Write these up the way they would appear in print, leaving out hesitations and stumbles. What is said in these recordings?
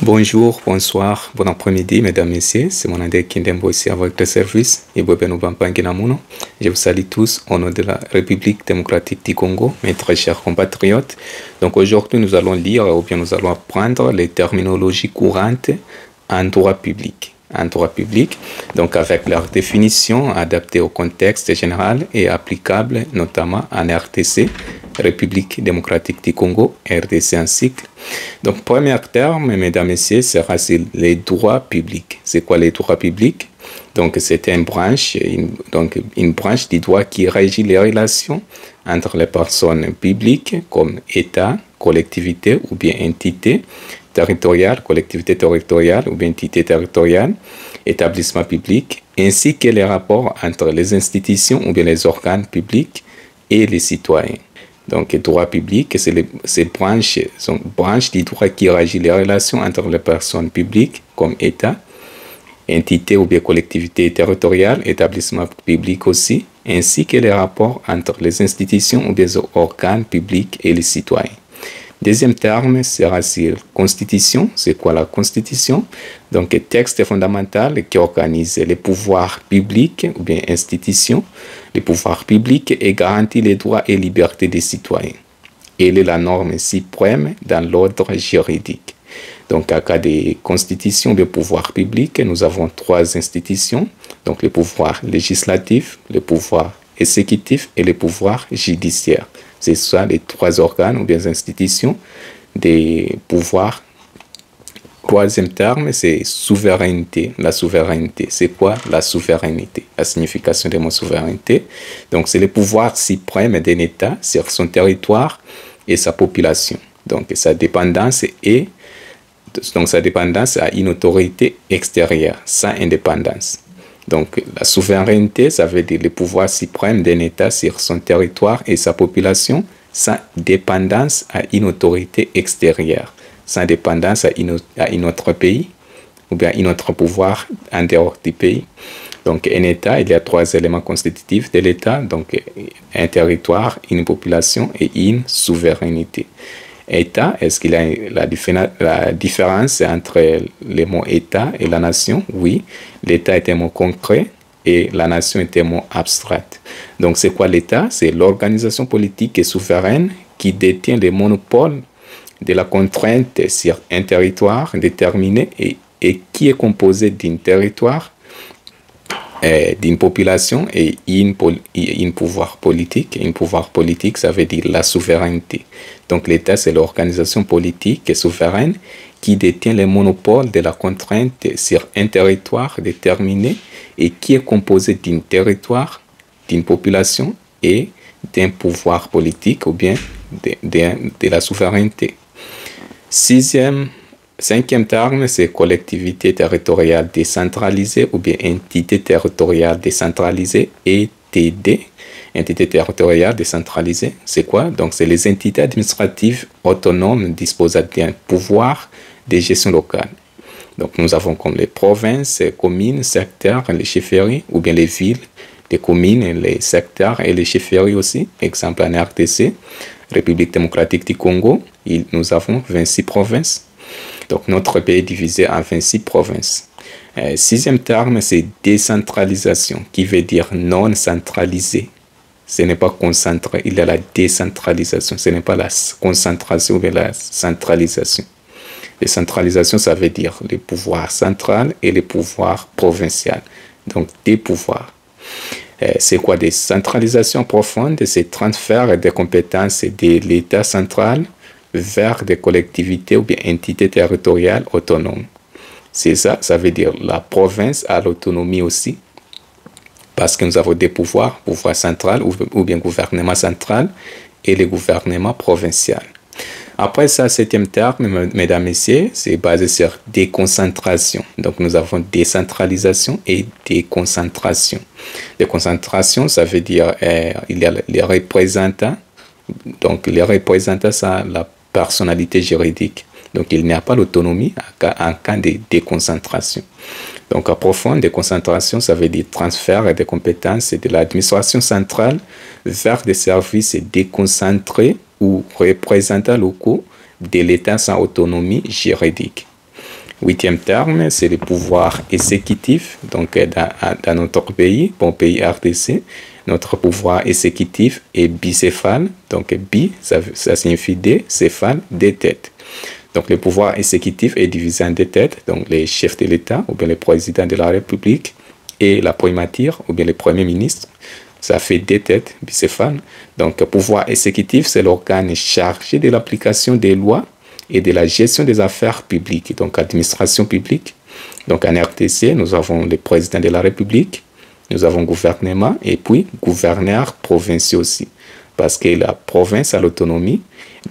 Bonjour, bonsoir, bon après-midi, mesdames, messieurs. C'est mon nom Kindembo ici avec le service. Je vous salue tous au nom de la République démocratique du Congo, mes très chers compatriotes. Donc aujourd'hui, nous allons lire ou bien nous allons apprendre les terminologies courantes en droit public. En droit public, donc avec leur définition adaptée au contexte général et applicable notamment en RDC, République démocratique du Congo, RDC en cycle. Donc, premier terme, mesdames et messieurs, sera les droits publics. C'est quoi les droits publics? Donc, c'est une branche du droit qui régit les relations entre les personnes publiques comme État, collectivité ou bien entité territoriale, collectivité territoriale ou bien entité territoriale, établissement public, ainsi que les rapports entre les institutions ou bien les organes publics et les citoyens. Donc, le droit public, ces branches sont branches du droit qui régit les relations entre les personnes publiques comme État, entité ou bien collectivité territoriale, établissement public aussi, ainsi que les rapports entre les institutions ou bien les organes publics et les citoyens. Deuxième terme sera sur constitution. C'est quoi la constitution? Donc, un texte fondamental qui organise les pouvoirs publics ou bien institutions, les pouvoirs publics et garantit les droits et libertés des citoyens. Elle est la norme suprême dans l'ordre juridique. Donc, en cas de constitution de pouvoir public, nous avons trois institutions. Donc, le pouvoir législatif, le pouvoir exécutif et le pouvoir judiciaire. C'est ça les trois organes ou bien institutions des pouvoirs. Troisième terme, c'est souveraineté. La souveraineté, c'est quoi la souveraineté? La signification de mon souveraineté. Donc, c'est le pouvoir suprême d'un État sur son territoire et sa population. Donc, sa dépendance à une autorité extérieure, sans indépendance. Donc, la souveraineté, ça veut dire le pouvoir suprême d'un État sur son territoire et sa population sans dépendance à une autorité extérieure, sans dépendance à un autre pays ou bien un autre pouvoir en dehors du pays. Donc, un État, il y a trois éléments constitutifs de l'État, donc un territoire, une population et une souveraineté. État, est-ce qu'il y a la différence entre les mots État et la nation? Oui, l'État est un mot concret et la nation est un mot abstrait. Donc, c'est quoi l'État? C'est l'organisation politique et souveraine qui détient le monopole de la contrainte sur un territoire déterminé et qui est composé d'un territoire, d'une population et un pouvoir politique. Un pouvoir politique, ça veut dire la souveraineté. Donc l'État, c'est l'organisation politique et souveraine qui détient le monopole de la contrainte sur un territoire déterminé et qui est composé d'un territoire, d'une population et d'un pouvoir politique ou bien de la souveraineté. Cinquième terme, c'est collectivité territoriale décentralisée ou bien entité territoriale décentralisée, ETD. Entité territoriale décentralisée, c'est quoi? Donc, c'est les entités administratives autonomes disposant d'un pouvoir de gestion locale. Donc, nous avons comme les provinces, les communes, secteurs, les chefferies ou bien les villes, les communes, les secteurs et les chefferies aussi. Exemple en RDC, République démocratique du Congo, nous avons 26 provinces. Donc, notre pays est divisé en 26 provinces. Sixième terme, c'est décentralisation, qui veut dire non centralisé. Ce n'est pas concentré, il y a la décentralisation. Ce n'est pas la concentration, mais la centralisation. Décentralisation, ça veut dire le pouvoir central et le pouvoir provincial. Donc, des pouvoirs. C'est quoi des centralisations profondes? C'est transfert des compétences de l'État central vers des collectivités ou bien entités territoriales autonomes. C'est ça, ça veut dire la province a l'autonomie aussi, parce que nous avons des pouvoirs, pouvoir central ou bien gouvernement central et le gouvernement provincial. Après ça, septième terme, mesdames et messieurs, c'est basé sur déconcentration. Donc, nous avons décentralisation et déconcentration. Déconcentration, ça veut dire il y a les représentants. Donc, les représentants, ça la personnalité juridique. Donc, il n'y a pas l'autonomie en cas de déconcentration. Donc, à profonde déconcentration, ça veut dire transfert des compétences de l'administration centrale vers des services déconcentrés ou représentants locaux de l'État sans autonomie juridique. Huitième terme, c'est le pouvoir exécutif. Donc, dans notre pays, bon pays RDC, notre pouvoir exécutif est bicéphale. Donc, bi, ça signifie des, céphale, des têtes. Donc, le pouvoir exécutif est divisé en deux têtes. Donc, les chefs de l'État, ou bien le président de la République, et la primature, ou bien le premier ministre. Ça fait deux têtes bicéphales. Donc, le pouvoir exécutif, c'est l'organe chargé de l'application des lois et de la gestion des affaires publiques, donc administration publique. Donc, en RDC, nous avons le président de la République, nous avons gouvernement et puis gouverneurs provinciaux aussi. Parce que la province a l'autonomie,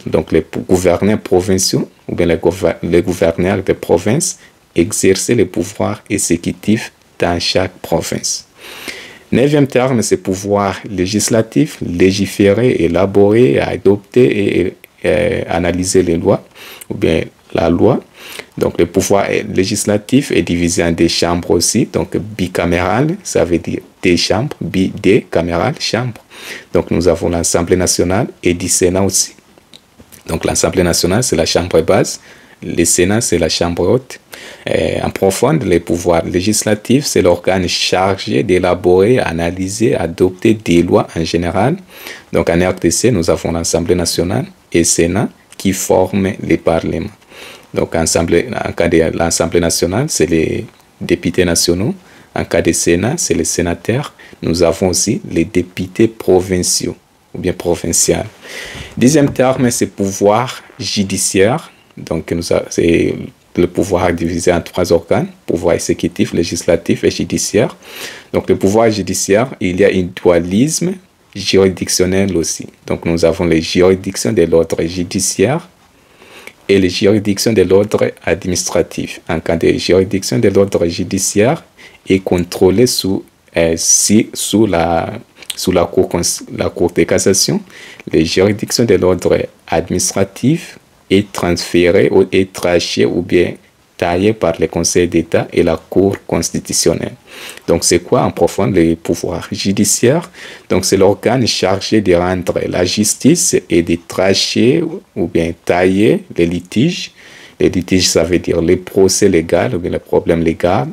donc les gouverneurs provinciaux ou bien les gouverneurs de province exercent le pouvoir exécutif dans chaque province. Neuvième terme, c'est pouvoir législatif, légiférer, élaborer, adopter et analyser les lois ou bien la loi. Donc, le pouvoir législatif est divisé en des chambres aussi. Donc, bicaméral, ça veut dire des chambres, bicaméral, chambre. Donc, nous avons l'Assemblée nationale et du Sénat aussi. Donc, l'Assemblée nationale, c'est la chambre basse. Le Sénat, c'est la chambre haute. En profonde, le pouvoir législatif, c'est l'organe chargé d'élaborer, analyser, adopter des lois en général. Donc, en RDC, nous avons l'Assemblée nationale et le Sénat qui forment les parlements. Donc, en cas de l'Assemblée nationale, c'est les députés nationaux. En cas de Sénat, c'est les sénateurs. Nous avons aussi les députés provinciaux ou bien provinciaux. Deuxième terme, c'est pouvoir judiciaire. Donc, c'est le pouvoir divisé en trois organes, pouvoir exécutif, législatif et judiciaire. Donc, le pouvoir judiciaire, il y a un dualisme juridictionnel aussi. Donc, nous avons les juridictions de l'ordre judiciaire et les juridictions de l'ordre administratif. En cas de juridiction de l'ordre judiciaire est contrôlée sous la Cour de cassation, les juridictions de l'ordre administratif est transférée ou est trachée ou bien taillée par le Conseil d'État et la Cour constitutionnelle. Donc, c'est quoi en profondeur le pouvoir judiciaire? Donc, c'est l'organe chargé de rendre la justice et de tracher ou bien tailler les litiges. Les litiges, ça veut dire les procès légaux ou bien les problèmes légaux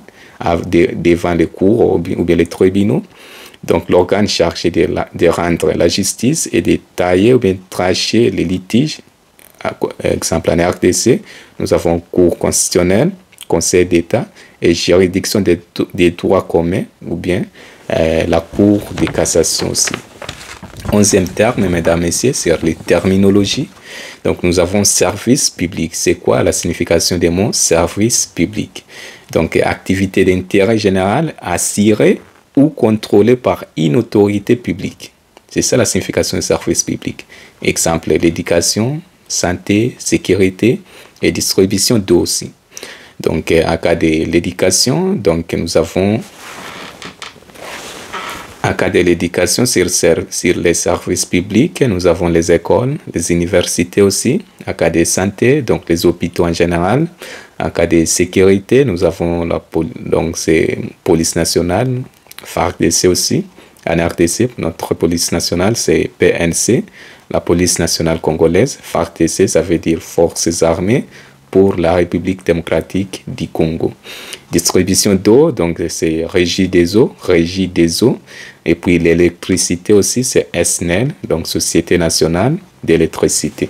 devant les cours ou bien les tribunaux. Donc, l'organe chargé de rendre la justice et de tailler ou bien tracher les litiges. Exemple, en RDC, nous avons Cour constitutionnelle, Conseil d'État et juridiction des droits communs ou bien la Cour de cassation aussi. 11e terme, mesdames et messieurs, c'est les terminologies. Donc, nous avons service public. C'est quoi la signification des mots service public? Donc, activité d'intérêt général assurée ou contrôlée par une autorité publique. C'est ça la signification du service public. Exemple, l'éducation, santé, sécurité et distribution d'eau aussi. Donc, en cas de l'éducation, donc nous avons, en cas de l'éducation sur les services publics, nous avons les écoles, les universités aussi. En cas de santé, donc les hôpitaux en général. En cas de sécurité, nous avons donc c'est police nationale, FARDC aussi. En RDC, notre police nationale, c'est PNC. La police nationale congolaise, FARDC, ça veut dire Forces armées pour la République démocratique du Congo. Distribution d'eau, donc c'est Régie des eaux. Et puis l'électricité aussi, c'est SNEL, donc Société nationale d'électricité.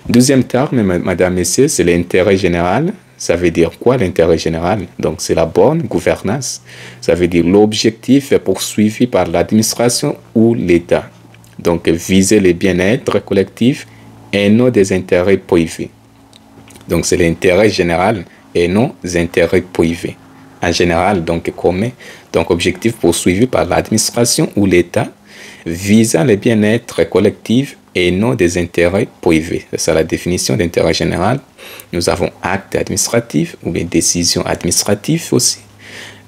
Deuxième terme, madame, messieurs, c'est l'intérêt général. Ça veut dire quoi l'intérêt général? Donc c'est la bonne gouvernance. Ça veut dire l'objectif est poursuivi par l'administration ou l'État. Donc, viser le bien-être collectif et non des intérêts privés. Donc, c'est l'intérêt général et non des intérêts privés. En général, donc, commun. Donc, objectif poursuivi par l'administration ou l'État visant le bien-être collectif et non des intérêts privés. C'est ça la définition d'intérêt général. Nous avons acte administratif ou bien décision administrative aussi.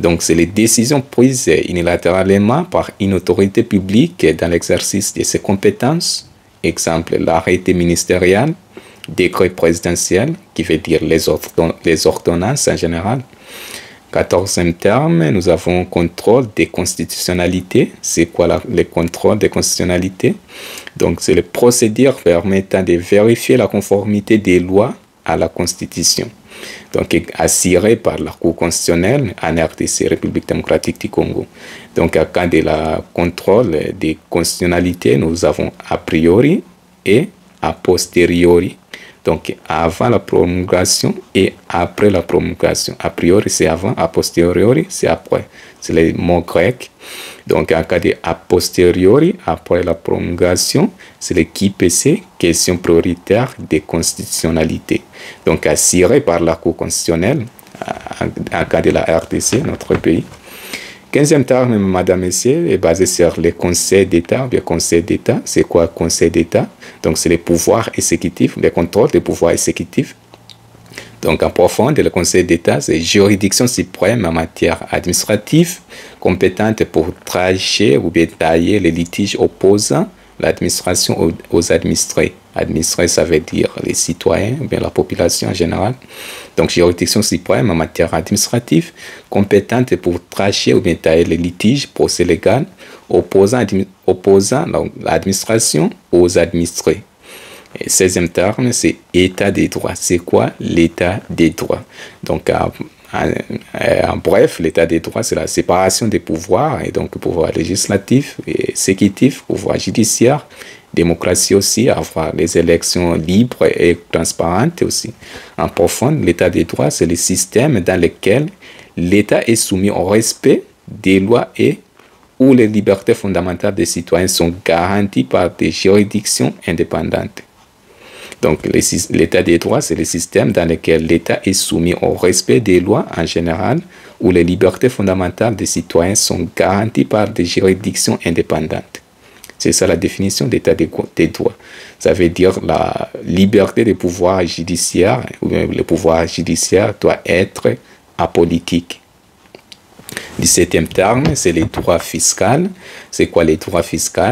Donc, c'est les décisions prises unilatéralement par une autorité publique dans l'exercice de ses compétences. Exemple, l'arrêté ministériel, décret présidentiel, qui veut dire les ordonnances en général. 14e terme, nous avons contrôle des constitutionnalités. C'est quoi le contrôle des constitutionnalités? Donc, c'est le procédure permettant de vérifier la conformité des lois à la Constitution. donc assurée par la Cour constitutionnelle en RDC, République démocratique du Congo. Donc, en cas de la contrôle des constitutionnalités, nous avons a priori et a posteriori. Donc, avant la promulgation et après la promulgation. A priori, c'est avant, a posteriori, c'est après. C'est les mots grecs. Donc, en cas de a posteriori, après la promulgation, c'est le QPC, question prioritaire de constitutionnalité. Donc, assuré par la Cour constitutionnelle, en cas de la RDC, notre pays. 15e terme, madame, messieurs, est basé sur le Conseil d'État. Le Conseil d'État, c'est quoi le Conseil d'État? Donc, c'est le pouvoir exécutif, le contrôle des pouvoirs exécutifs. Donc, en profondeur, le Conseil d'État, c'est juridiction suprême en matière administrative, compétente pour trancher ou bien tailler les litiges opposant l'administration aux administrés. Administrés, ça veut dire les citoyens, ou bien la population en général. Donc, juridiction suprême en matière administrative, compétente pour trancher ou bien tailler les litiges, procès légal, opposant l'administration aux administrés. Et 16e terme, c'est état des droits. C'est quoi l'état des droits? Donc, en bref, l'état des droits, c'est la séparation des pouvoirs, et donc pouvoir législatif et exécutif, pouvoir judiciaire, démocratie aussi, avoir les élections libres et transparentes aussi. En profondeur, l'état des droits, c'est le système dans lequel l'État est soumis au respect des lois et où les libertés fondamentales des citoyens sont garanties par des juridictions indépendantes. Donc, l'état des droits, c'est le système dans lequel l'État est soumis au respect des lois en général, où les libertés fondamentales des citoyens sont garanties par des juridictions indépendantes. C'est ça la définition d'état des droits. Ça veut dire la liberté des pouvoirs judiciaires, ou même le pouvoir judiciaire doit être apolitique. 17e terme, c'est les droits fiscaux. C'est quoi les droits fiscaux?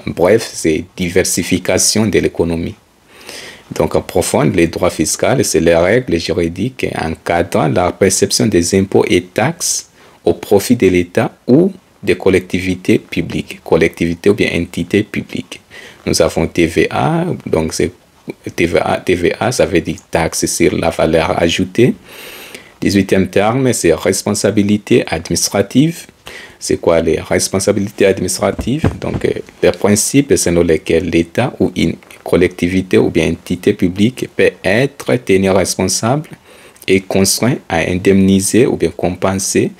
Bref, c'est diversification de l'économie. Donc, en profondeur, les droits fiscaux, c'est les règles juridiques encadrant la perception des impôts et taxes au profit de l'État ou des collectivités publiques, collectivités ou bien entités publiques. Nous avons TVA, donc c'est TVA, ça veut dire taxe sur la valeur ajoutée. 18e terme, c'est responsabilité administrative. C'est quoi les responsabilités administratives? Donc, les principes selon lesquels l'État ou une collectivité ou bien entité publique peut être tenu responsable et contraint à indemniser ou bien compenser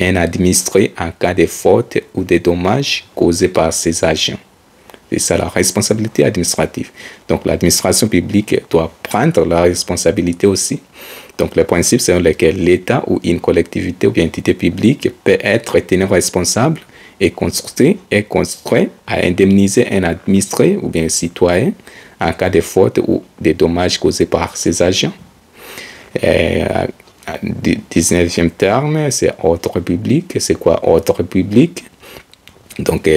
un administré en cas de faute ou de dommages causés par ses agents. C'est ça la responsabilité administrative. Donc, l'administration publique doit prendre la responsabilité aussi. Donc, le principe selon lequel l'État ou une collectivité ou une entité publique peut être tenu responsable et construit à indemniser un administré ou bien un citoyen en cas de faute ou de dommages causés par ses agents. 19e terme, c'est ordre public. C'est quoi ordre public? Donc,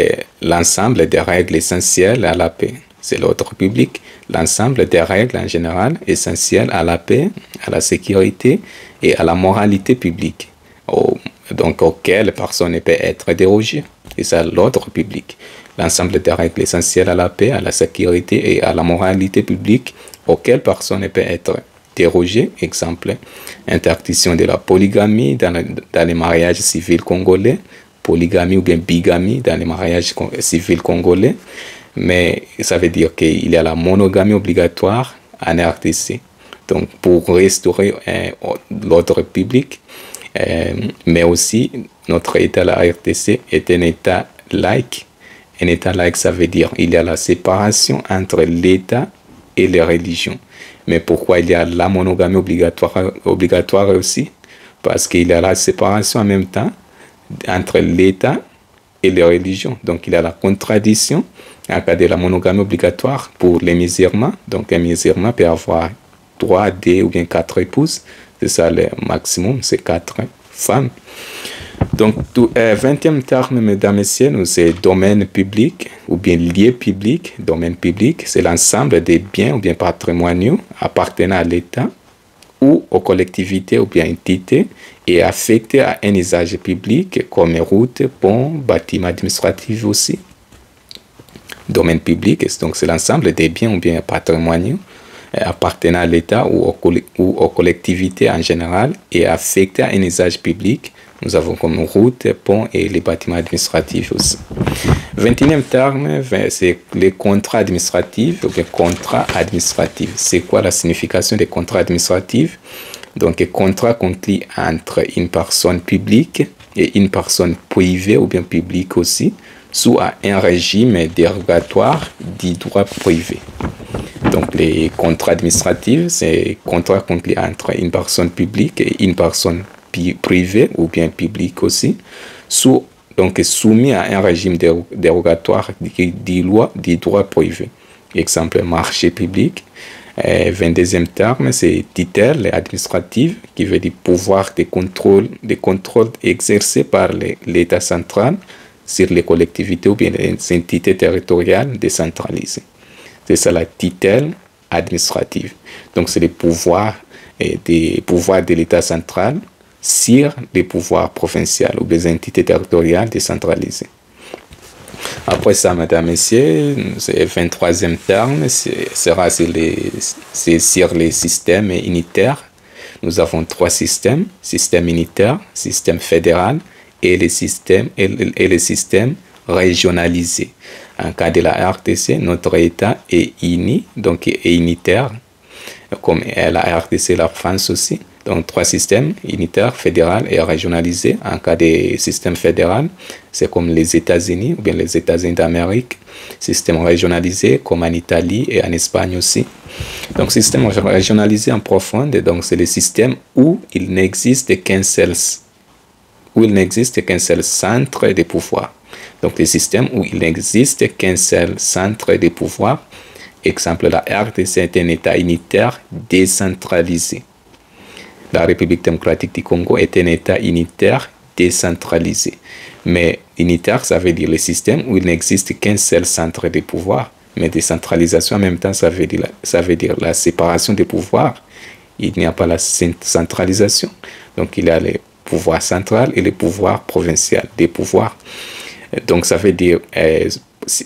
l'ensemble des règles essentielles à la paix. C'est l'ordre public. L'ensemble des règles en général essentielles à la paix, à la sécurité et à la moralité publique, donc auxquelles personne ne peut être dérogé. Et c'est l'ordre public. L'ensemble des règles essentielles à la paix, à la sécurité et à la moralité publique, auxquelles personne ne peut être dérogé. Exemple, interdiction de la polygamie dans les mariages civils congolais, polygamie ou bien bigamie dans les mariages civils congolais. Mais ça veut dire qu'il y a la monogamie obligatoire en RDC. Donc, pour restaurer l'ordre public, mais aussi notre État, la RDC, est un État laïque. Un État laïque, ça veut dire qu'il y a la séparation entre l'État et les religions. Mais pourquoi il y a la monogamie obligatoire aussi? Parce qu'il y a la séparation en même temps entre l'État et les religions. Donc, il y a la contradiction en cas de la monogamie obligatoire pour les musulmans. Donc, un musulman peut avoir 3, 2 ou bien 4 épouses. C'est ça le maximum, c'est 4 femmes. Donc, 20e terme, mesdames et messieurs, c'est domaine public ou bien lieu public. Domaine public, c'est l'ensemble des biens ou bien patrimoniaux appartenant à l'État ou aux collectivités ou bien entités et affectés à un usage public comme routes, ponts, bâtiments administratifs aussi. Domaine public, donc c'est l'ensemble des biens ou bien patrimoniaux appartenant à l'État ou aux collectivités en général et affectés à un usage public. Nous avons comme routes, ponts et les bâtiments administratifs aussi. 21e terme, c'est les contrats administratifs ou bien contrats administratifs. C'est quoi la signification des contrats administratifs? Donc, un contrat conclu entre une personne publique et une personne privée ou bien publique aussi, sous un régime dérogatoire du droit privé. Donc, les contrats administratifs, c'est un contrat conclu entre une personne publique et une personne privée ou bien publique aussi, donc soumis à un régime dérogatoire du droit privé. Exemple, marché public. 22e terme, c'est tutelle administrative, qui veut dire pouvoir de contrôle exercé par l'État central sur les collectivités ou bien les entités territoriales décentralisées. C'est ça la tutelle administrative. Donc, c'est les pouvoirs de l'État central sur les pouvoirs provinciaux ou des entités territoriales décentralisées. Après ça, mesdames, messieurs, le 23e terme sera sur les systèmes unitaires. Nous avons 3 systèmes: système unitaire, système fédéral et les systèmes régionalisés. En cas de la RDC, notre État est uni, donc est unitaire, comme la RDC, la France aussi. Donc, 3 systèmes, unitaires, fédéral et régionalisés. En cas de système fédéral, c'est comme les États-Unis ou bien les États-Unis d'Amérique. Système régionalisé, comme en Italie et en Espagne aussi. Donc, système régionalisé en profonde, donc c'est le système où il n'existe qu'un seul centre de pouvoir. Donc, le système où il n'existe qu'un seul centre de pouvoir. Exemple, la RDC est un État unitaire décentralisé. La République démocratique du Congo est un État unitaire décentralisé. Mais unitaire, ça veut dire le système où il n'existe qu'un seul centre de pouvoir. Mais décentralisation, en même temps, ça veut dire la séparation des pouvoirs. Il n'y a pas la centralisation. Donc, il y a le pouvoir central et le pouvoir provincial. Des pouvoirs. Donc, ça veut dire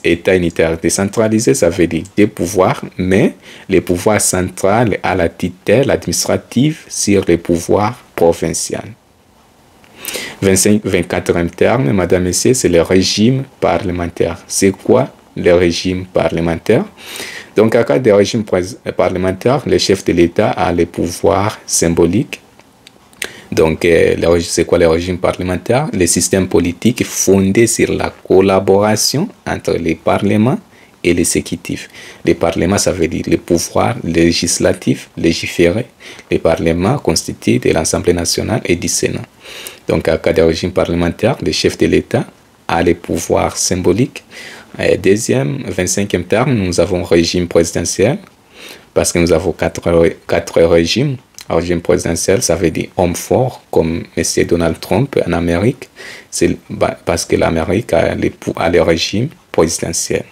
État unitaire décentralisé, ça veut dire des pouvoirs, mais les pouvoirs central à la tutelle administrative sur les pouvoirs provinciaux. 24e terme, madame, messieurs, c'est le régime parlementaire. C'est quoi le régime parlementaire? Donc, en cas de régime parlementaire, le chef de l'État a les pouvoirs symboliques. Donc, c'est quoi le régime parlementaire? Le système politique fondé sur la collaboration entre les parlements et l'exécutif. Les parlements, ça veut dire le pouvoir législatif, légiférer. Les parlements constitués de l'Assemblée nationale et du Sénat. Donc, en cas de régime parlementaire, le chef de l'État a les pouvoirs symboliques. Deuxième, 25e terme, nous avons régime présidentiel, parce que nous avons quatre régimes. Régime présidentiel, ça veut dire homme fort, comme M. Donald Trump en Amérique. C'est parce que l'Amérique a le régime présidentiel.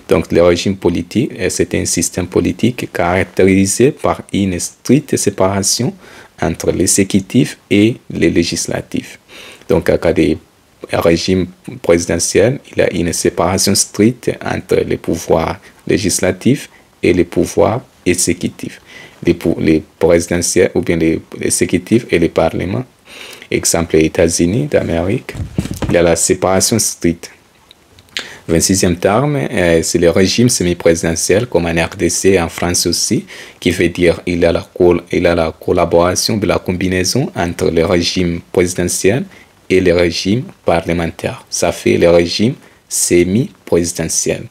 Donc, le régime politique, c'est un système politique caractérisé par une stricte séparation entre l'exécutif et le législatif. Donc, en cas de régime présidentiel, il y a une séparation stricte entre les pouvoirs législatifs et les pouvoirs exécutifs. Les présidentiels ou bien les exécutifs et les parlements. Exemple, les États-Unis d'Amérique, il y a la séparation stricte. 26e terme, c'est le régime semi-présidentiel, comme en RDC et en France aussi, qui veut dire il y a la collaboration de la combinaison entre le régime présidentiel et le régime parlementaire. Ça fait le régime semi-présidentiel.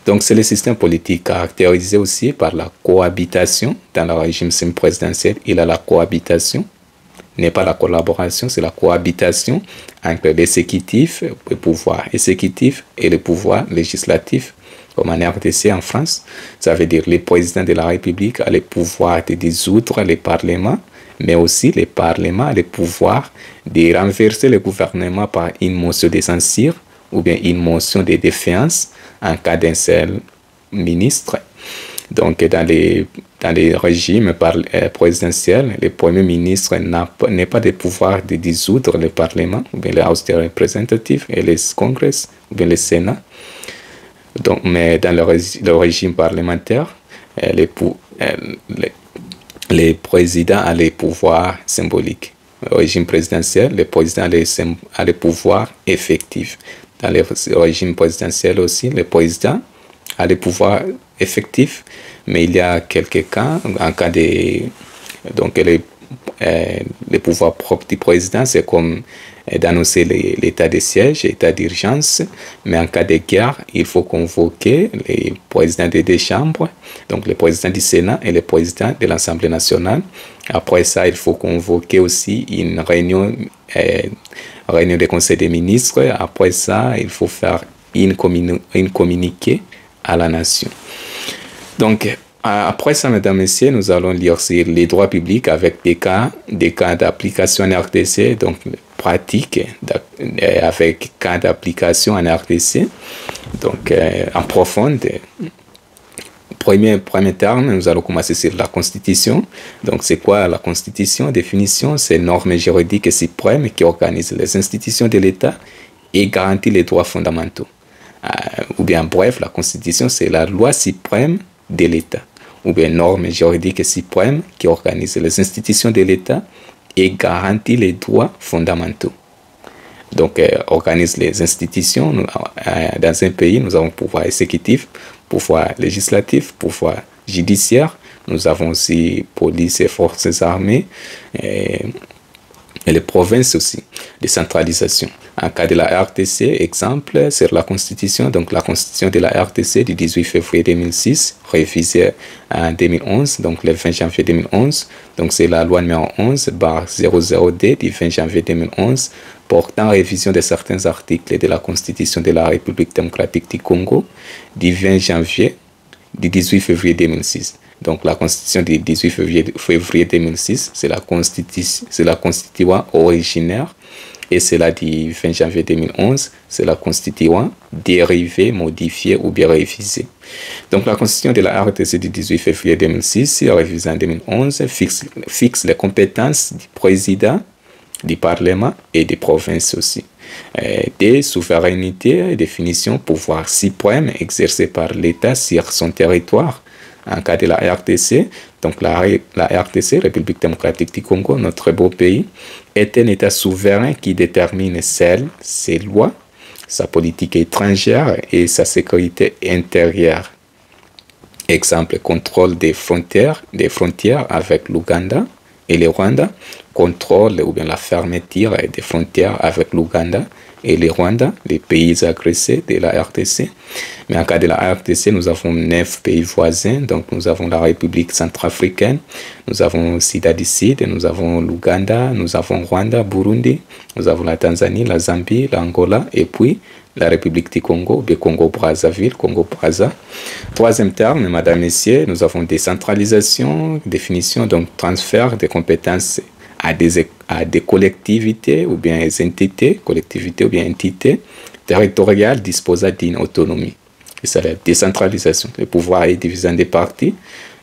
Donc, c'est le système politique caractérisé aussi par la cohabitation. Dans le régime semi-présidentiel, il y a la cohabitation, n'est pas la collaboration, c'est la cohabitation entre l'exécutif, le pouvoir exécutif et le pouvoir législatif. Comme en RDC en France, ça veut dire le président de la République a le pouvoir de dissoudre le Parlement, mais aussi le Parlement a le pouvoir de renverser le gouvernement par une motion de censure ou bien une motion de défiance en cas d'un seul ministre. Donc, dans les régimes présidentiels, le Premier ministre n'a pas de pouvoir de dissoudre le Parlement, ou bien le House des représentatifs et le Congrès, ou bien le Sénat. Donc, mais dans le régime parlementaire, les présidents ont les pouvoirs symboliques. Au régime présidentiel, les présidents ont les pouvoirs effectifs. Dans le régime présidentiel aussi, les présidents ont les pouvoirs effectifs, mais il y a quelques cas, en cas de... Donc, les pouvoirs propres du président, c'est comme d'annoncer l'état de siège, l'état d'urgence, mais en cas de guerre, il faut convoquer les présidents des deux chambres, donc le président du Sénat et le président de l'Assemblée nationale. Après ça, il faut convoquer aussi une réunion du Conseil des ministres. Après ça, il faut faire une communiqué à la nation. Donc, après ça, mesdames et messieurs, nous allons lire sur les droits publics avec des cas d'application en RDC, donc pratique avec cas d'application en RDC, donc en profondeur. Premier terme, nous allons commencer sur la Constitution. Donc, c'est quoi la Constitution? Définition, c'est norme juridique suprême qui organise les institutions de l'État et garantit les droits fondamentaux. Ou bien, bref, la Constitution, c'est la loi suprême de l'État, ou bien norme juridique suprême qui organise les institutions de l'État et garantit les droits fondamentaux. Donc, organise les institutions. Dans un pays, nous avons pouvoir exécutif, pouvoir législatif, pouvoir judiciaire. Nous avons aussi police et forces armées et les provinces aussi, décentralisation. En cas de la RDC, exemple, sur la Constitution, donc la Constitution de la RDC du 18 février 2006, révisée en 2011, donc le 20 janvier 2011, donc c'est la loi numéro 11/00D du 20 janvier 2011, portant révision de certains articles de la Constitution de la République démocratique du Congo du 20 janvier du 18 février 2006. Donc la Constitution du 18 février 2006, c'est la constituant originaire, et celle du 20 janvier 2011, c'est la constituant dérivée, modifiée ou bien révisée. Donc la Constitution de la RDC du 18 février 2006, révisée en 2011, fixe les compétences du président, du Parlement et des provinces aussi. Des souverainetés, définition, pouvoir suprême exercé par l'État sur son territoire. En cas de la RDC, donc la RDC, République démocratique du Congo, notre beau pays, est un État souverain qui détermine ses lois, sa politique étrangère et sa sécurité intérieure. Exemple, contrôle des frontières avec l'Ouganda et le Rwanda, contrôle ou bien la fermeture des frontières avec l'Ouganda et le Rwanda, les pays agressés de la RDC. Mais en cas de la RDC, nous avons 9 pays voisins. Donc, nous avons la République centrafricaine, nous avons Sida du Sud, nous avons l'Ouganda, nous avons Rwanda, Burundi, nous avons la Tanzanie, la Zambie, l'Angola et puis la République du Congo, le Congo-Brazzaville, Congo-Brazza. Troisième terme, mesdames, messieurs, nous avons décentralisation, définition, donc transfert des compétences à des collectivités ou bien des entités, territoriales disposant d'une autonomie. Et c'est la décentralisation. Le pouvoir est divisé en des parties.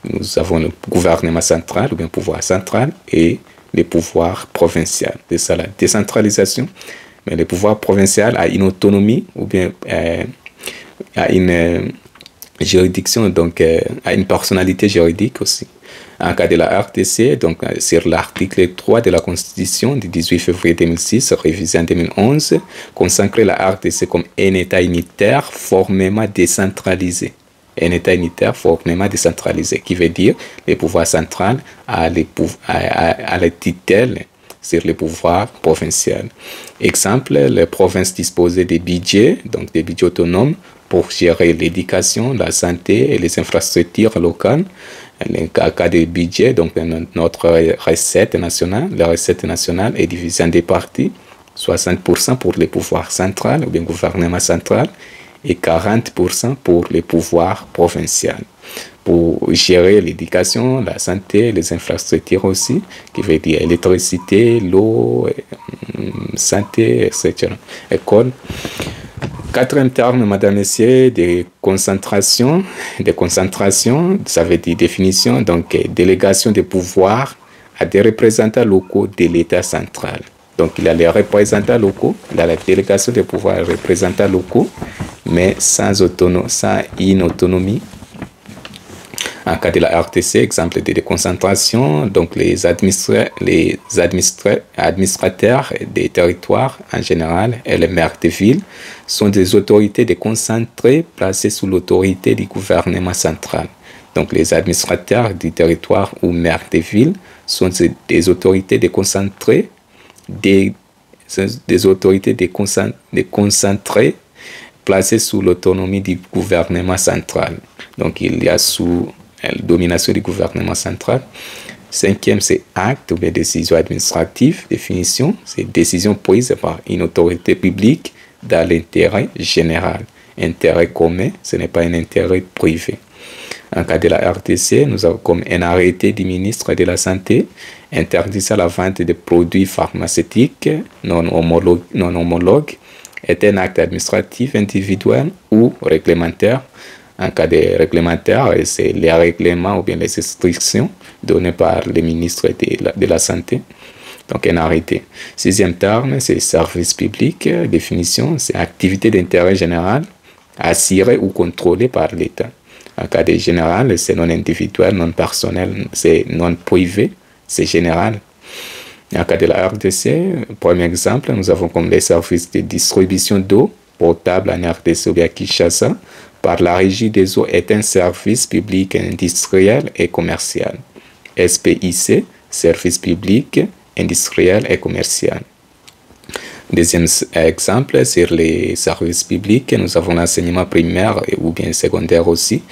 Nous avons le gouvernement central ou bien pouvoir central et le pouvoir provincial. C'est ça la décentralisation. Mais le pouvoir provincial a une autonomie ou bien a une juridiction, donc a une personnalité juridique aussi. En cas de la RDC, donc sur l'article 3 de la Constitution du 18 février 2006, révisé en 2011, consacrait la RDC comme un État unitaire formellement décentralisé. Un État unitaire formellement décentralisé, qui veut dire le pouvoir central a la tutelle sur le pouvoir provincial. Exemple, les provinces disposaient des budgets, donc des budgets autonomes, pour gérer l'éducation, la santé et les infrastructures locales. En cas de budget, donc notre recette nationale, la recette nationale est divisée en deux parties, 60% pour le pouvoir central ou bien gouvernement central et 40% pour le pouvoir provincial. Pour gérer l'éducation, la santé, les infrastructures aussi, qui veut dire électricité, l'eau, santé, etc. École. Quatrième terme, madame, messieurs, de concentration, ça veut dire définition, donc délégation de pouvoir à des représentants locaux de l'État central. Donc il y a les représentants locaux, il y a la délégation de pouvoir aux représentants locaux, mais sans une autonomie En cas de la RTC, exemple de déconcentration, donc les administrateurs des territoires en général et les maires de ville sont des autorités déconcentrées placées sous l'autorité du gouvernement central. Donc les administrateurs du territoire ou maires de ville sont des autorités déconcentrées, des autorités déconcentrées placées sous l'autonomie du gouvernement central. Donc il y a sous la domination du gouvernement central. Cinquième, c'est acte ou bien décision administrative. Définition, c'est décision prise par une autorité publique dans l'intérêt général. Intérêt commun, ce n'est pas un intérêt privé. En cas de la RTC, nous avons comme un arrêté du ministre de la Santé interdisant la vente de produits pharmaceutiques non homologues est un acte administratif individuel ou réglementaire. En cas de réglementaire, c'est les règlements ou bien les restrictions données par le ministre de la Santé. Donc, un arrêté. Sixième terme, c'est service public. Définition, c'est activité d'intérêt général assurée ou contrôlée par l'État. En cas de général, c'est non individuel, non personnel, c'est non privé, c'est général. En cas de la RDC, premier exemple, nous avons comme les services de distribution d'eau potable en RDC ou bien à Kinshasa par la Régie des eaux est un service public industriel et commercial. SPIC, service public industriel et commercial. Deuxième exemple, sur les services publics, nous avons l'enseignement primaire ou bien secondaire aussi.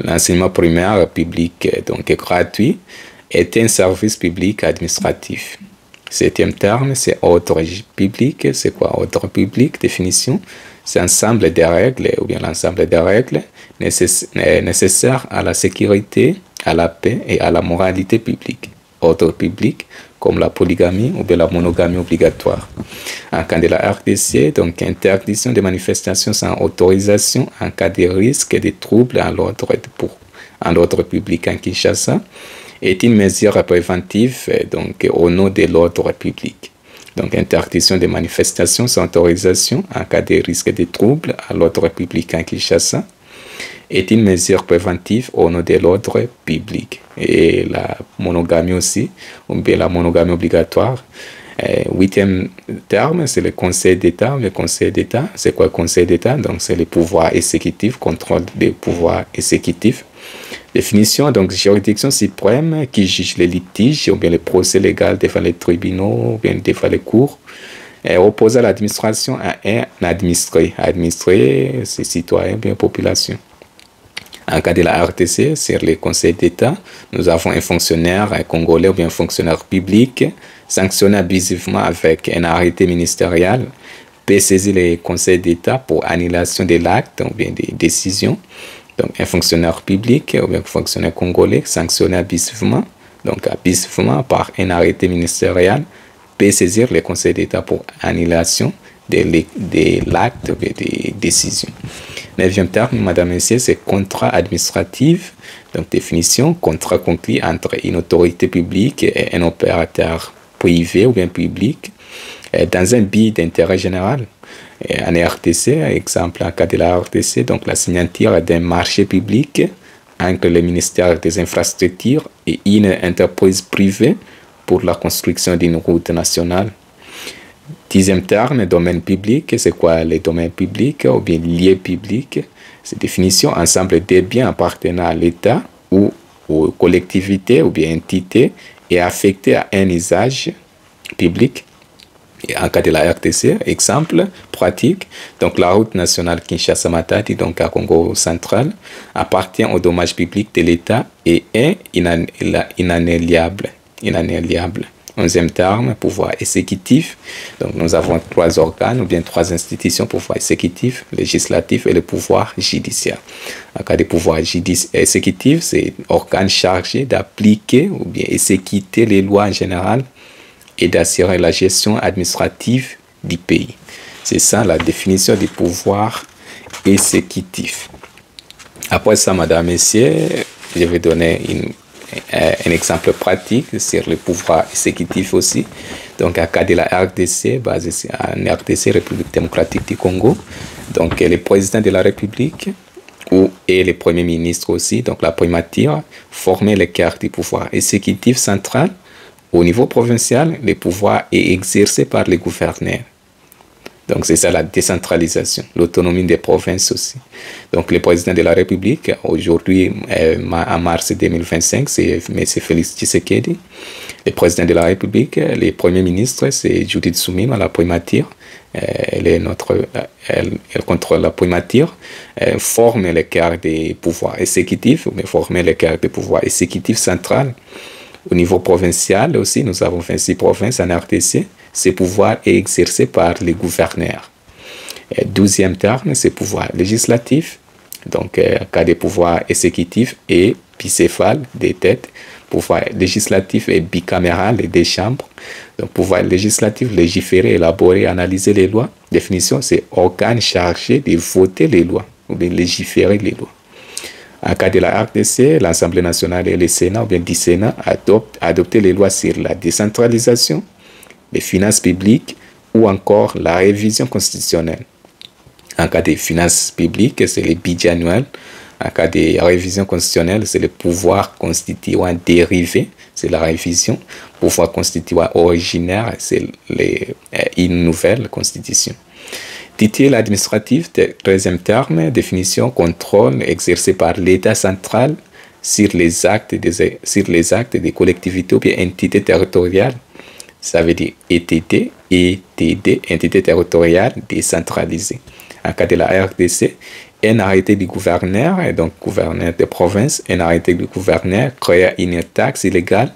L'enseignement primaire public, donc gratuit, est un service public administratif. Septième terme, c'est ordre public. C'est quoi ordre public? Définition, c'est ensemble des règles ou bien l'ensemble des règles nécessaires à la sécurité, à la paix et à la moralité publique. Ordre public, comme la polygamie ou bien la monogamie obligatoire. En cas de la RDC, donc interdiction des manifestations sans autorisation en cas de risque de troubles à l'ordre public en Kinshasa est une mesure préventive donc, au nom de l'ordre public. Donc interdiction des manifestations sans autorisation en cas de risque de troubles à l'ordre public en Kinshasa est une mesure préventive au nom de l'ordre public. Et la monogamie aussi, ou bien la monogamie obligatoire. Huitième terme, c'est le Conseil d'État. Le Conseil d'État, c'est quoi le Conseil d'État? Donc c'est le pouvoir exécutif, contrôle des pouvoirs exécutifs. Définition, donc juridiction suprême qui juge les litiges ou bien les procès légaux devant les tribunaux ou bien devant les cours. Oppose à l'administration à un administré. Administré, c'est citoyen ou bien population. En cas de la RTC, sur les conseils d'État, nous avons un fonctionnaire congolais ou bien un fonctionnaire public sanctionné abusivement avec un arrêté ministériel peut saisir les conseils d'État pour annulation de l'acte ou bien des décisions. Donc, un fonctionnaire public ou bien un fonctionnaire congolais sanctionné abusivement, donc abusivement par un arrêté ministériel peut saisir les conseils d'État pour annulation de l'acte ou bien des décisions. Neuvième terme, madame et messieurs, c'est contrat administratif. Donc, définition, contrat conclu entre une autorité publique et un opérateur privé ou bien public dans un but d'intérêt général. En RTC, exemple, en cas de la RTC, donc la signature d'un marché public entre le ministère des Infrastructures et une entreprise privée pour la construction d'une route nationale. Dixième terme, domaine public. C'est quoi les domaines publics ou bien liés publics? C'est définition, ensemble des biens appartenant à l'État ou aux collectivités ou bien entités et affectés à un usage public. Et en cas de la RTC, exemple pratique, donc la route nationale Kinshasa-Matadi, donc à Congo central, appartient au dommage public de l'État et est inaliénable. Onzième terme, pouvoir exécutif. Donc nous avons trois organes ou bien trois institutions, pouvoir exécutif, législatif et le pouvoir judiciaire. En cas de pouvoir exécutif, c'est organe chargé d'appliquer ou bien exécuter les lois en général et d'assurer la gestion administrative du pays. C'est ça la définition du pouvoir exécutif. Après ça, madame, messieurs, je vais donner un exemple pratique sur le pouvoir exécutif aussi. Donc, à cas de la RDC, basé en RDC, République démocratique du Congo, donc le président de la République et les premiers ministres aussi, donc la primature, former les cartes du pouvoir exécutif central. Au niveau provincial, le pouvoir est exercé par les gouverneurs. Donc c'est ça la décentralisation, l'autonomie des provinces aussi. Donc le président de la République, aujourd'hui, en mars 2025, c'est M. Félix Tshisekedi. Le président de la République, les premiers ministres, c'est Judith Suminwa, la primature. Elle contrôle la primature, forme les cadres des pouvoirs exécutifs, mais former les cadres des pouvoirs exécutifs central. Au niveau provincial aussi, nous avons 26 provinces en RDC. Ce pouvoir est exercé par les gouverneurs. 12e terme, c'est pouvoir législatif. Donc, cas des pouvoirs exécutifs et bicéphale des têtes. Pouvoir législatif et bicaméral et des chambres. Donc, pouvoir législatif, légiférer, élaborer, analyser les lois. Définition, c'est organe chargé de voter les lois ou de légiférer les lois. En cas de la RDC, l'Assemblée nationale et le Sénat, ou bien du Sénat, adopter les lois sur la décentralisation, les finances publiques ou encore la révision constitutionnelle. En cas de finances publiques, c'est le budget annuel. En cas de révision constitutionnelle, c'est le pouvoir constituant dérivé, c'est la révision. Pouvoir constituant originaire, c'est une nouvelle constitution. Titre administratif, 13e terme, définition, contrôle exercé par l'État central sur les actes des collectivités ou bien entités territoriales. Ça veut dire ETT, entité territoriale décentralisée. En cas de la RDC, un arrêté du gouverneur, et donc gouverneur de province, un arrêté du gouverneur créant une taxe illégale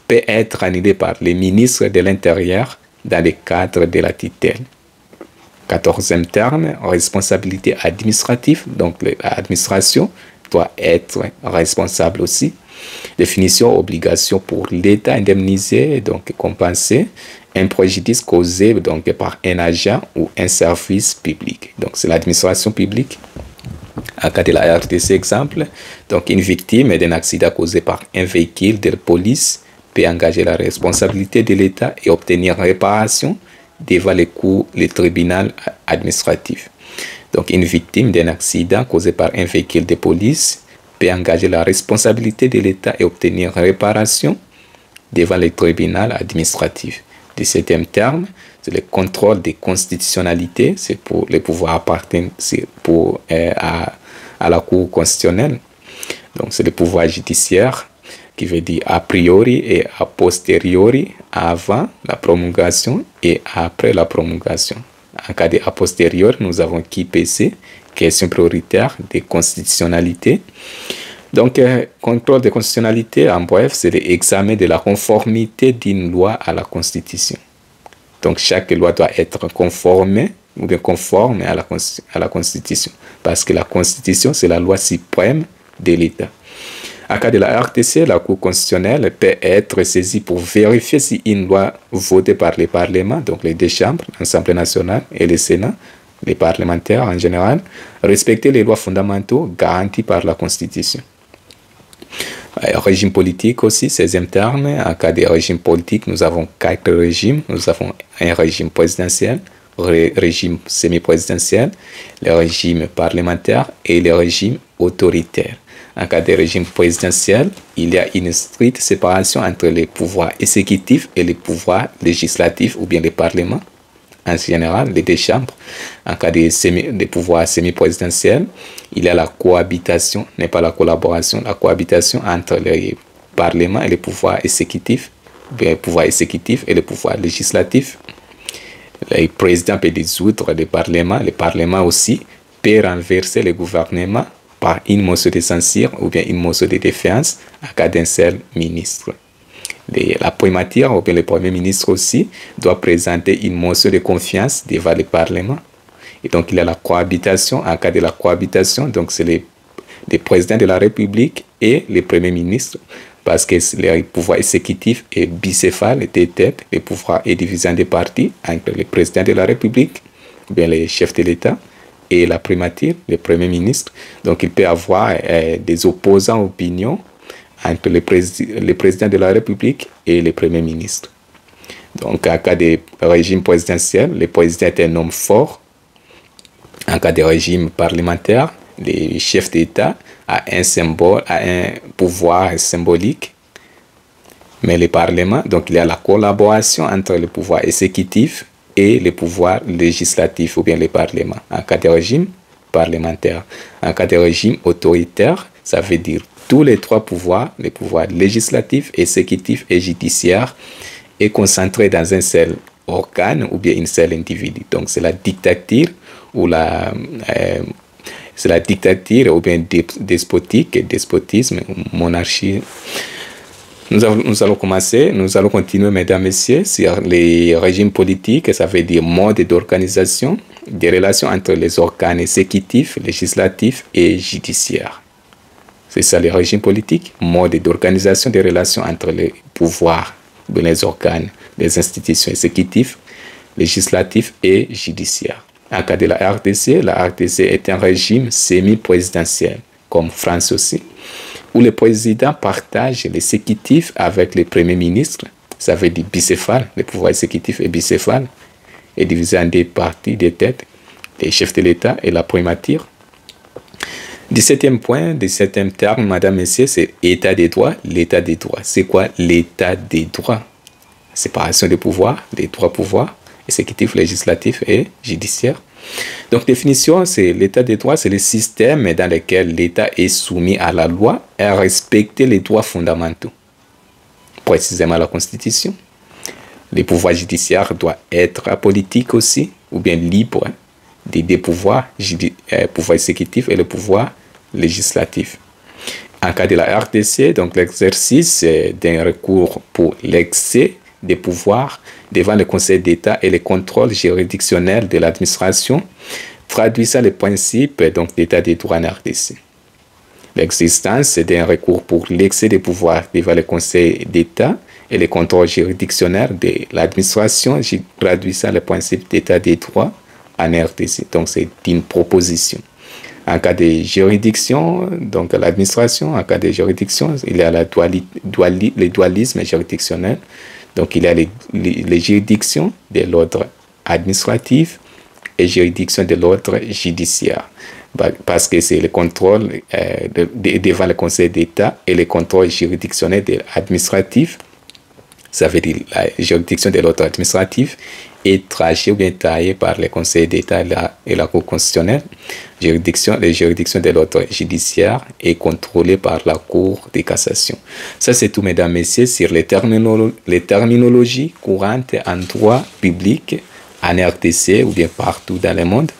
peut être annulé par les ministres de l'Intérieur dans le cadre de la tutelle. 14e terme, responsabilité administrative, donc l'administration doit être responsable aussi. Définition, obligation pour l'État indemniser, donc compenser un préjudice causé donc, par un agent ou un service public. Donc c'est l'administration publique. En cas de la RDC, exemple, donc une victime d'un accident causé par un véhicule de police peut engager la responsabilité de l'État et obtenir réparation devant le tribunal administratif. Donc une victime d'un accident causé par un véhicule de police peut engager la responsabilité de l'État et obtenir réparation devant le tribunal administratif. 17e terme, c'est le contrôle de constitutionnalité, c'est pour les pouvoirs appartenant à la Cour constitutionnelle. Donc c'est le pouvoir judiciaire qui veut dire a priori et a posteriori, avant la promulgation et après la promulgation. En cas de a posteriori, nous avons QPC, question prioritaire de constitutionnalité. Donc, contrôle de constitutionnalité, en bref, c'est l'examen de la conformité d'une loi à la Constitution. Donc, chaque loi doit être conforme ou bien conforme à la Constitution. Parce que la Constitution, c'est la loi suprême de l'État. En cas de la RDC, la Cour constitutionnelle peut être saisie pour vérifier si une loi votée par le Parlement, donc les deux chambres, l'Assemblée nationale et le Sénat, les parlementaires en général, respecter les lois fondamentaux garanties par la Constitution. Régime politique aussi, 16e terme. En cas de régime politique, nous avons 4 régimes. Nous avons un régime présidentiel, régime semi-présidentiel, le régime parlementaire et le régime autoritaire. En cas de régime présidentiel, il y a une stricte séparation entre les pouvoirs exécutifs et les pouvoirs législatifs ou bien le Parlement. En général, les deux chambres. En cas de pouvoir semi-présidentiel, il y a la cohabitation, n'est pas la collaboration, la cohabitation entre le Parlement et le pouvoir exécutif, le pouvoir exécutif et le pouvoir législatif. Le président peut dissoudre le Parlement aussi peut renverser le gouvernement par une motion de censure ou bien une motion de défiance en cas d'un seul ministre. La primature ou bien le premier ministre aussi doit présenter une motion de confiance devant le Parlement. Et donc il y a la cohabitation. En cas de la cohabitation, donc c'est le président de la République et le premier ministre, parce que le pouvoir exécutif est bicéphale, des têtes, le pouvoir est divisé en deux parties entre le président de la République, ou bien le chef de l'État, et la primature, le premier ministre. Donc il peut y avoir des opposants opinions entre le président de la République et le Premier ministre. Donc, en cas de régime présidentiel, le président est un homme fort. En cas de régime parlementaire, le chef d'État a un symbole, a un pouvoir symbolique, mais le Parlement, donc il y a la collaboration entre le pouvoir exécutif et le pouvoir législatif ou bien le Parlement. En cas de régime parlementaire, en cas de régime autoritaire, ça veut dire tous les trois pouvoirs, les pouvoirs législatif, exécutif et judiciaire, est concentré dans un seul organe ou bien une seule individu. Donc c'est la dictature ou c'est la dictature ou bien despotique, despotisme, monarchie. Nous allons continuer, mesdames, messieurs, sur les régimes politiques, ça veut dire mode d'organisation, des relations entre les organes exécutifs, législatifs et judiciaires. C'est ça les régimes politiques, mode d'organisation des relations entre les pouvoirs, les organes, les institutions exécutives, législatifs et judiciaires. En cas de la RDC est un régime semi-présidentiel, comme France aussi, où le président partage l'exécutif avec le premier ministre. Ça veut dire bicéphale, le pouvoir exécutif est bicéphale, est divisé en deux parties, des têtes, les chefs de l'État et la primature. 17e point, 17e terme, madame, messieurs, c'est état des droits. L'état des droits. C'est quoi l'état des droits? Séparation des pouvoirs, des trois pouvoirs, exécutif, législatif et judiciaire. Donc, définition, c'est l'état des droits, c'est le système dans lequel l'État est soumis à la loi et à respecter les droits fondamentaux. Précisément la Constitution. Le pouvoir judiciaire doit être apolitique aussi, ou bien libre des deux pouvoirs, pouvoir exécutif et le pouvoir législatif. En cas de la RDC, donc l'exercice d'un recours pour l'excès des pouvoirs devant le Conseil d'État et le contrôle juridictionnel de l'administration, traduisant le principe d'état des droits en RDC. L'existence d'un recours pour l'excès des pouvoirs devant le Conseil d'État et le contrôle juridictionnel de l'administration, traduisant le principe d'état des droits en RDC. Donc c'est une proposition. En cas de juridiction, donc l'administration, en cas de juridiction, il y a le dualisme juridictionnel. Donc il y a les juridictions de l'ordre administratif et juridiction de l'ordre judiciaire. Parce que c'est le contrôle devant le Conseil d'État et le contrôle juridictionnel administratif. Ça veut dire la juridiction de l'ordre administratif est trachée ou bien taillée par le Conseil d'État et la Cour constitutionnelle. Les juridictions de l'ordre judiciaire est contrôlée par la Cour de cassation. Ça, c'est tout, mesdames, messieurs, sur les terminologies courantes en droit public, en RDC ou bien partout dans le monde.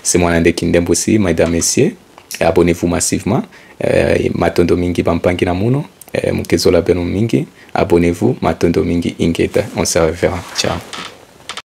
C'est mon nom de Kindembo aussi, mesdames, messieurs. Abonnez-vous massivement. Matondo mingi bampangi na muno. Mukezola beno mingi. Abonnez-vous. Matondo mingi ingeta. On se reverra. Ciao.